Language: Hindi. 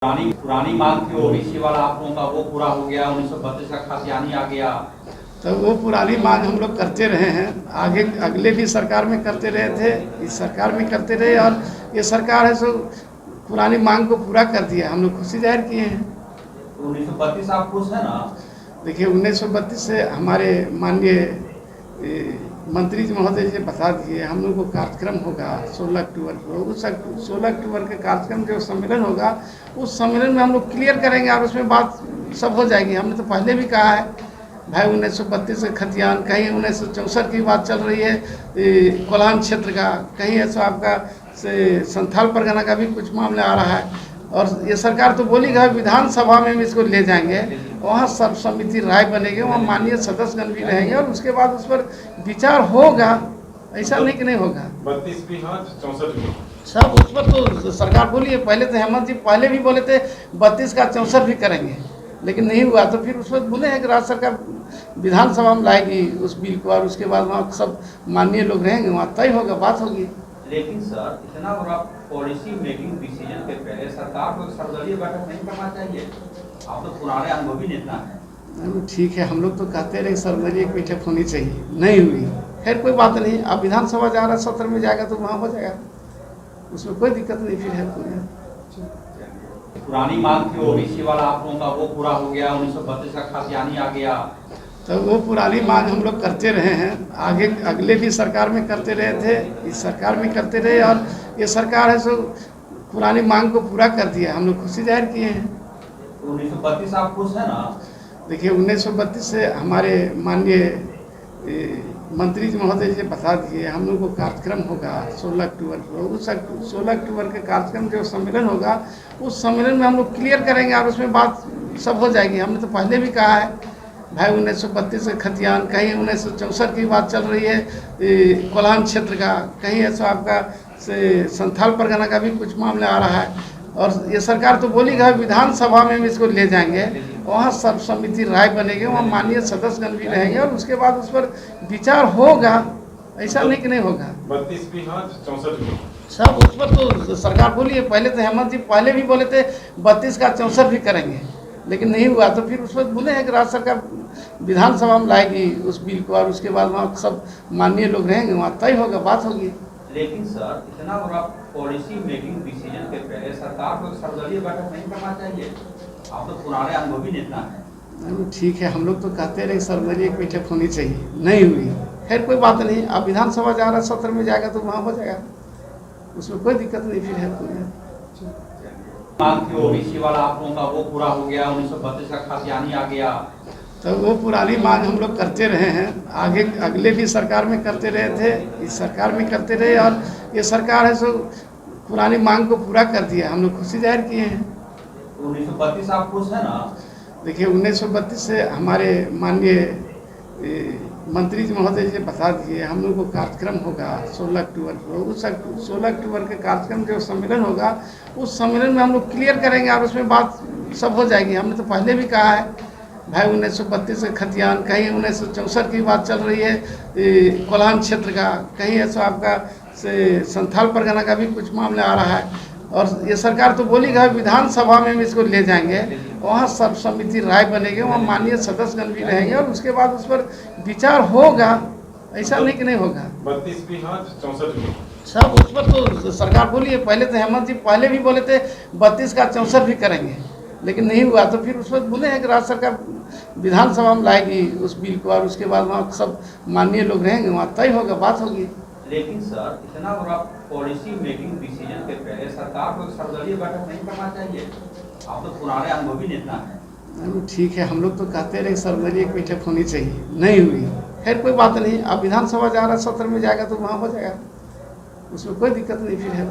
पुरानी मांग थी ओबीसी वाला आप लोगों का, वो पूरा हो गया। 1932 का खातियानी आ गया। तो वो पुरानी मांग हम लोग करते रहे हैं, आगे अगले भी सरकार में करते रहे थे, इस सरकार में करते रहे, और ये सरकार है सो पुरानी मांग को पूरा कर दिया। हम लोग खुशी जाहिर किए हैं। 1932 आप खुश है ना? देखिए 1932 से हमारे माननीय मंत्री जी महोदय जी ने बता दिए, हम लोग को कार्यक्रम होगा 16 अक्टूबर को। उस 16 अक्टूबर के कार्यक्रम जो सम्मेलन होगा, उस सम्मेलन में हम लोग क्लियर करेंगे और उसमें बात सब हो जाएगी। हमने तो पहले भी कहा है भाई 1932 के खतियान, कहीं 1964 की बात चल रही है कोल्हान क्षेत्र का, कहीं ऐसा आपका से संथाल परगना का भी कुछ मामला आ रहा है। और ये सरकार तो बोली गई विधानसभा में हम इसको ले जाएंगे, वहाँ सर्वसम्मति राय बनेगी, वहाँ माननीय सदस्यगण भी रहेंगे और उसके बाद उस पर विचार होगा। ऐसा नहीं कि नहीं होगा। 32 भी हाँ, 64 भी सब उस पर तो सरकार बोली है। पहले तो हेमंत जी पहले भी बोले थे 32 का 64 भी करेंगे, लेकिन नहीं हुआ। तो फिर उस वक्त बोले हैं कि राज्य सरकार विधानसभा में लाएगी उस बिल को, और उसके बाद वहाँ सब माननीय लोग रहेंगे, वहाँ तय होगा, बात होगी। लेकिन सर, इतना बड़ा पॉलिसी मेकिंग डिसीजन के पहले सरकार को सर्वदलीय बैठक नहीं करना चाहिए? आप तो पुराने अनुभवी नेता हैं। ठीक है, हम लोग तो कहते रहे सर्वदलीय बैठक होनी चाहिए, नहीं हुई। खैर कोई बात नहीं, अब विधानसभा जा रहा है, सत्र में जाएगा तो वहाँ हो जाएगा, उसमें कोई दिक्कत नहीं। फिर है पुरानी मांग थी ओबीसी वाला आप लोगों का, वो पूरा हो गया। 1932 का खातियानी आ गया। तो वो पुरानी मांग हम लोग करते रहे हैं, आगे अगले भी सरकार में करते रहे थे, इस सरकार में करते रहे, और ये सरकार है सो पुरानी मांग को पूरा कर दिया। हम लोग खुशी जाहिर किए हैं। 1932 आप खुश है ना? देखिए 1932 से हमारे माननीय मंत्री जी महोदय जी ने बता दिए, हम लोग को कार्यक्रम होगा 16 अक्टूबर को। उस 16 अक्टूबर के कार्यक्रम जो सम्मेलन होगा, उस सम्मेलन में हम लोग क्लियर करेंगे और उसमें बात सब हो जाएगी। हमने तो पहले भी कहा है भाई 1932 के खतियान, कहीं 1964 की बात चल रही है कोल्हान क्षेत्र का, कहीं ऐसा आपका से संथाल परगना का भी कुछ मामला आ रहा है। और ये सरकार तो बोली गई विधानसभा में हम इसको ले जाएंगे, वहाँ सर्वसम्मति राय बनेगी, वहाँ माननीय सदस्यगण भी रहेंगे और उसके बाद उस पर विचार होगा। ऐसा नहीं कि नहीं होगा। 32 भी हाँ, 64 भी सब उस पर तो सरकार बोली है। पहले तो हेमंत जी पहले भी बोले थे 32 का 64 भी करेंगे, लेकिन नहीं हुआ। तो फिर उस वक्त बोले हैं कि राज्य सरकार विधानसभा में लाएगी उस बिल को, और उसके बाद वहाँ सब माननीय लोग रहेंगे, वहाँ तय होगा, बात होगी। लेकिन सर, इतना बड़ा पॉलिसी मेकिंग डिसीजन के पहले सरकार को सर्वदलीय बैठक नहीं करना चाहिए? आप तो पुराने अनुभवी नेता हैं। ठीक है, हम लोग तो कहते रहे सर्वदलीय बैठक होनी चाहिए, नहीं हुई। खैर कोई बात नहीं, अब विधानसभा जा रहा है, सत्र में जाएगा तो वहाँ हो जाएगा, उसमें कोई दिक्कत नहीं। फिर है मांग थी ओबीसी वाला आप लोगों का, वो पूरा हो गया। 1932 का खातियानी आ गया। तो वो पुरानी मांग हम लोग करते रहे हैं, आगे अगले भी सरकार में करते रहे थे, इस सरकार में करते रहे, और ये सरकार है सो पुरानी मांग को पूरा कर दिया। हम लोग खुशी जाहिर किए हैं। 1932 आप खुश है ना? देखिए 1932 से हमारे माननीय मंत्री जी महोदय जी ने बता दिए, हम लोग को कार्यक्रम होगा 16 अक्टूबर को। उस 16 अक्टूबर के कार्यक्रम जो सम्मेलन होगा, उस सम्मेलन में हम लोग क्लियर करेंगे और उसमें बात सब हो जाएगी। हमने तो पहले भी कहा है भाई 1932 के खतियान, कहीं 1964 की बात चल रही है कोल्हान क्षेत्र का, कहीं ऐसा आपका से संथाल परगना का भी कुछ मामला आ रहा है। और ये सरकार तो बोली गई विधानसभा में हम इसको ले जाएंगे, वहाँ सर्वसम्मति राय बनेगी, वहाँ माननीय सदस्यगण भी रहेंगे और उसके बाद उस पर विचार होगा। ऐसा नहीं कि नहीं होगा। 32 भी हाँ, 64 भी सब उस पर तो सरकार बोली है। पहले तो हेमंत जी पहले भी बोले थे 32 का 64 भी करेंगे, लेकिन नहीं हुआ। तो फिर उस वक्त बोले हैं कि राज्य सरकार विधानसभा में लाएगी उस बिल को, और उसके बाद वहाँ सब माननीय लोग रहेंगे, वहाँ तय होगा, बात होगी। लेकिन सर, इतना बड़ा पॉलिसी मेकिंग डिसीजन के पहले सरकार को सर्वदलीय बैठक नहीं करना चाहिए? आप तो पुराने अनुभवी नेता हैं। ठीक है, हम लोग तो कहते रहे सर्वदलीय बैठक होनी चाहिए, नहीं हुई। खैर कोई बात नहीं, अब विधानसभा जा रहा है, सत्र में जाएगा तो वहाँ हो जाएगा, उसमें कोई दिक्कत नहीं। फिर है